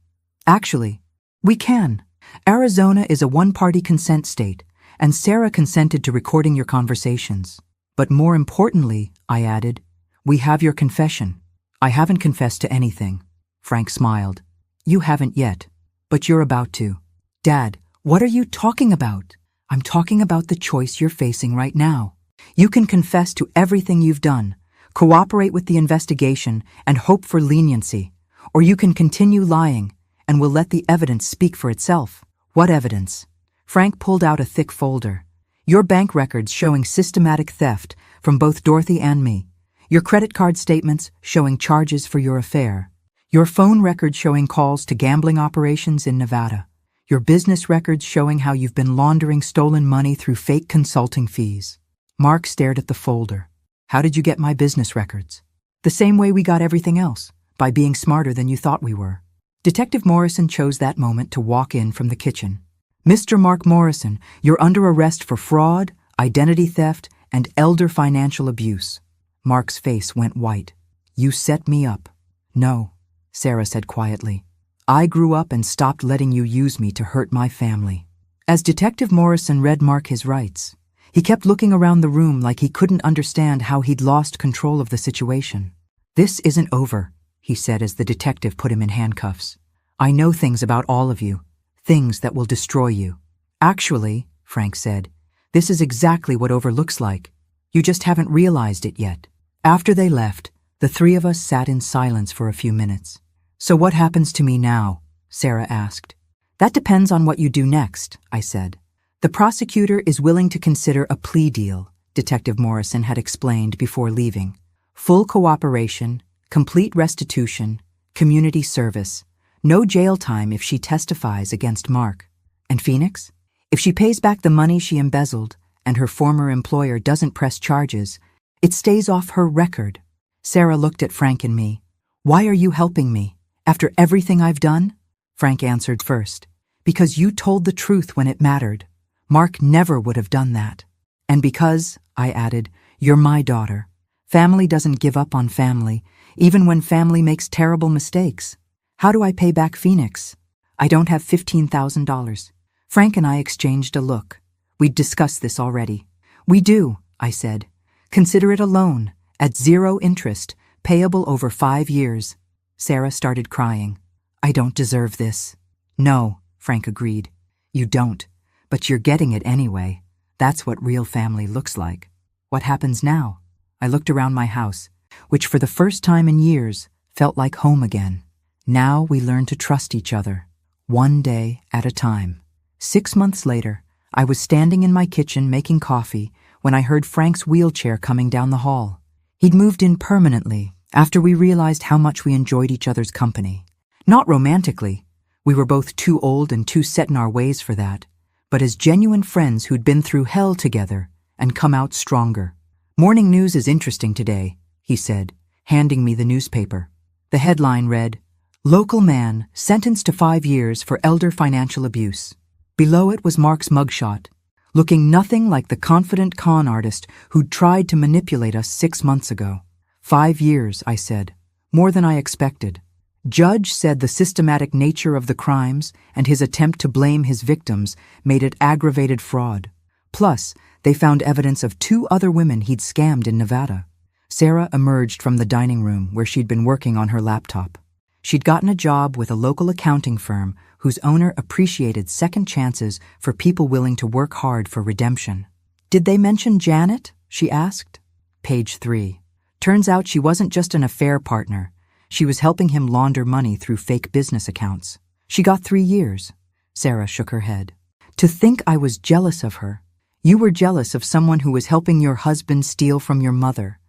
Actually, we can. Arizona is a one-party consent state, and Sarah consented to recording your conversations. But more importantly, I added, we have your confession. I haven't confessed to anything. Frank smiled. You haven't yet, but you're about to. Dad, what are you talking about? I'm talking about the choice you're facing right now. You can confess to everything you've done, cooperate with the investigation, and hope for leniency, or you can continue lying, and we'll let the evidence speak for itself. What evidence? Frank pulled out a thick folder. Your bank records showing systematic theft from both Dorothy and me. Your credit card statements showing charges for your affair. Your phone records showing calls to gambling operations in Nevada. Your business records showing how you've been laundering stolen money through fake consulting fees. Mark stared at the folder. How did you get my business records? The same way we got everything else, by being smarter than you thought we were. Detective Morrison chose that moment to walk in from the kitchen. "Mr. Mark Morrison, you're under arrest for fraud, identity theft, and elder financial abuse." Mark's face went white. "You set me up." "No," Sarah said quietly. "I grew up and stopped letting you use me to hurt my family." As Detective Morrison read Mark his rights, he kept looking around the room like he couldn't understand how he'd lost control of the situation. "This isn't over," he said as the detective put him in handcuffs. "I know things about all of you, things that will destroy you." "Actually," Frank said, "this is exactly what over looks like. You just haven't realized it yet." After they left, the three of us sat in silence for a few minutes. "So what happens to me now?" Sarah asked. "That depends on what you do next," I said. "The prosecutor is willing to consider a plea deal," Detective Morrison had explained before leaving. "Full cooperation, complete restitution, community service, no jail time if she testifies against Mark. And Phoenix? If she pays back the money she embezzled and her former employer doesn't press charges, it stays off her record." Sarah looked at Frank and me. "Why are you helping me? After everything I've done?" Frank answered first. "Because you told the truth when it mattered. Mark never would have done that. And because," I added, "you're my daughter. Family doesn't give up on family, even when family makes terrible mistakes. How do I pay back Phoenix? I don't have $15,000. Frank and I exchanged a look. We'd discussed this already. "We do," I said. "Consider it a loan, at 0 interest, payable over 5 years. Sarah started crying. "I don't deserve this." "No," Frank agreed. "You don't, but you're getting it anyway. That's what real family looks like." "What happens now?" I looked around my house, which for the first time in years felt like home again. Now we learn to trust each other, one day at a time. 6 months later, I was standing in my kitchen making coffee when I heard Frank's wheelchair coming down the hall. He'd moved in permanently after we realized how much we enjoyed each other's company. Not romantically. We were both too old and too set in our ways for that, but as genuine friends who'd been through hell together and come out stronger. "Morning news is interesting today," he said, handing me the newspaper. The headline read, "Local man sentenced to 5 years for elder financial abuse." Below it was Mark's mugshot, looking nothing like the confident con artist who'd tried to manipulate us 6 months ago. 5 years, I said. More than I expected. Judge said the systematic nature of the crimes and his attempt to blame his victims made it aggravated fraud. Plus, they found evidence of 2 other women he'd scammed in Nevada. Sarah emerged from the dining room where she'd been working on her laptop. She'd gotten a job with a local accounting firm whose owner appreciated second chances for people willing to work hard for redemption. "Did they mention Janet?" she asked. Page 3. Turns out she wasn't just an affair partner. She was helping him launder money through fake business accounts. She got 3 years. Sarah shook her head. "To think I was jealous of her. You were jealous of someone who was helping your husband steal from your mother.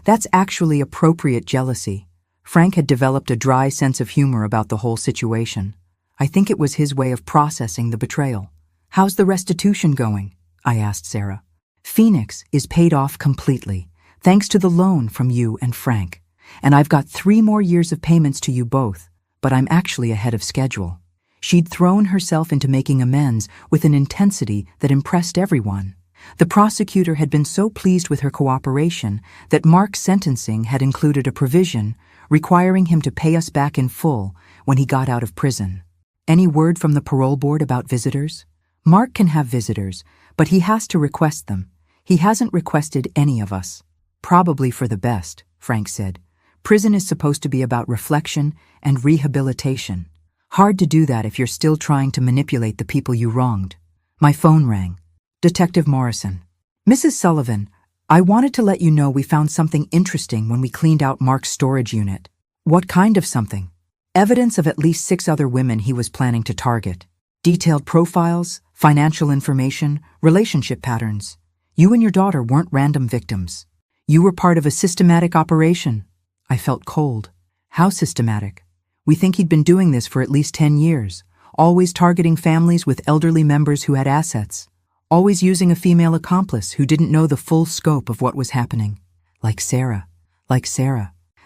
That's actually appropriate jealousy." Frank had developed a dry sense of humor about the whole situation. I think it was his way of processing the betrayal. "How's the restitution going?" I asked Sarah. "Phoenix is paid off completely, thanks to the loan from you and Frank. And I've got 3 more years of payments to you both, but I'm actually ahead of schedule." She'd thrown herself into making amends with an intensity that impressed everyone. The prosecutor had been so pleased with her cooperation that Mark's sentencing had included a provision requiring him to pay us back in full when he got out of prison. "Any word from the parole board about visitors?" "Mark can have visitors, but he has to request them. He hasn't requested any of us." "Probably for the best," Frank said. "Prison is supposed to be about reflection and rehabilitation. Hard to do that if you're still trying to manipulate the people you wronged." My phone rang. "Detective Morrison." "Mrs. Sullivan, I wanted to let you know we found something interesting when we cleaned out Mark's storage unit." "What kind of something?" "Evidence of at least 6 other women he was planning to target. Detailed profiles, financial information, relationship patterns. You and your daughter weren't random victims. You were part of a systematic operation." I felt cold. "How systematic?" "We think he'd been doing this for at least 10 years, always targeting families with elderly members who had assets, always using a female accomplice who didn't know the full scope of what was happening. Like Sarah.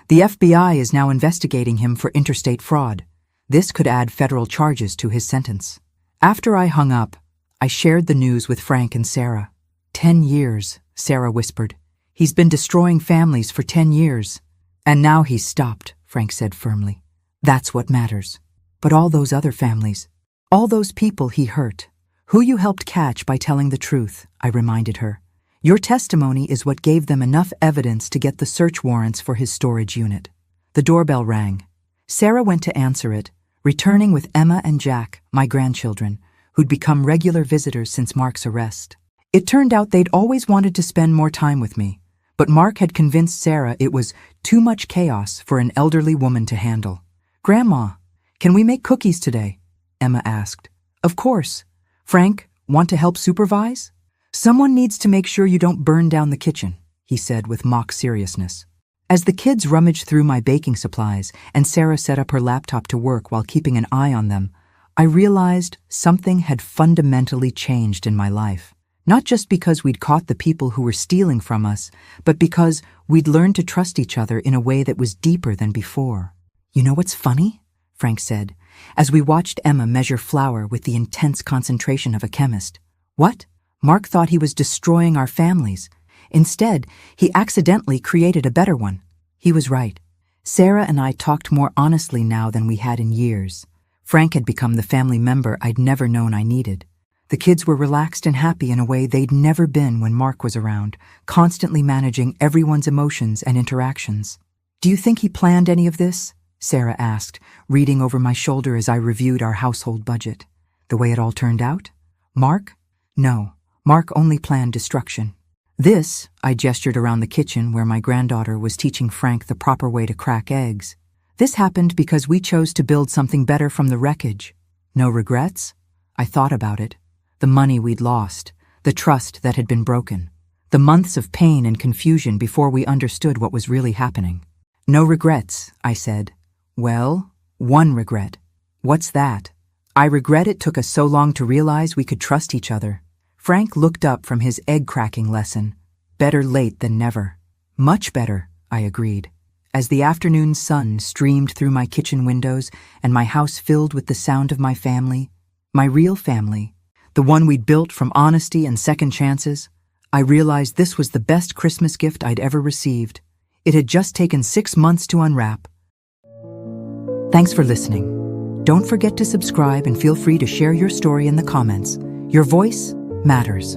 The FBI is now investigating him for interstate fraud. This could add federal charges to his sentence. After I hung up, I shared the news with Frank and Sarah. 10 years, Sarah whispered. He's been destroying families for 10 years. And now he's stopped, Frank said firmly. That's what matters. But all those other families, all those people he hurt, who you helped catch by telling the truth, I reminded her. Your testimony is what gave them enough evidence to get the search warrants for his storage unit. The doorbell rang. Sarah went to answer it, returning with Emma and Jack, my grandchildren, who'd become regular visitors since Mark's arrest. It turned out they'd always wanted to spend more time with me, but Mark had convinced Sarah it was too much chaos for an elderly woman to handle. Grandma, can we make cookies today? Emma asked. Of course. Frank, want to help supervise? Someone needs to make sure you don't burn down the kitchen, he said with mock seriousness. As the kids rummaged through my baking supplies and Sarah set up her laptop to work while keeping an eye on them, I realized something had fundamentally changed in my life. Not just because we'd caught the people who were stealing from us, but because we'd learned to trust each other in a way that was deeper than before. You know what's funny? Frank said, as we watched Emma measure flour with the intense concentration of a chemist. What? Mark thought he was destroying our families. Instead, he accidentally created a better one. He was right. Sarah and I talked more honestly now than we had in years. Frank had become the family member I'd never known I needed. The kids were relaxed and happy in a way they'd never been when Mark was around, constantly managing everyone's emotions and interactions. Do you think he planned any of this? Sarah asked, reading over my shoulder as I reviewed our household budget. The way it all turned out? Mark? No, Mark only planned destruction. This, I gestured around the kitchen where my granddaughter was teaching Frank the proper way to crack eggs. This happened because we chose to build something better from the wreckage. No regrets? I thought about it. The money we'd lost, the trust that had been broken, the months of pain and confusion before we understood what was really happening. No regrets, I said. Well, one regret. What's that? I regret it took us so long to realize we could trust each other. Frank looked up from his egg-cracking lesson. Better late than never. Much better, I agreed. As the afternoon sun streamed through my kitchen windows and my house filled with the sound of my family, my real family, the one we'd built from honesty and second chances, I realized this was the best Christmas gift I'd ever received. It had just taken 6 months to unwrap. Thanks for listening. Don't forget to subscribe and feel free to share your story in the comments. Your voice matters.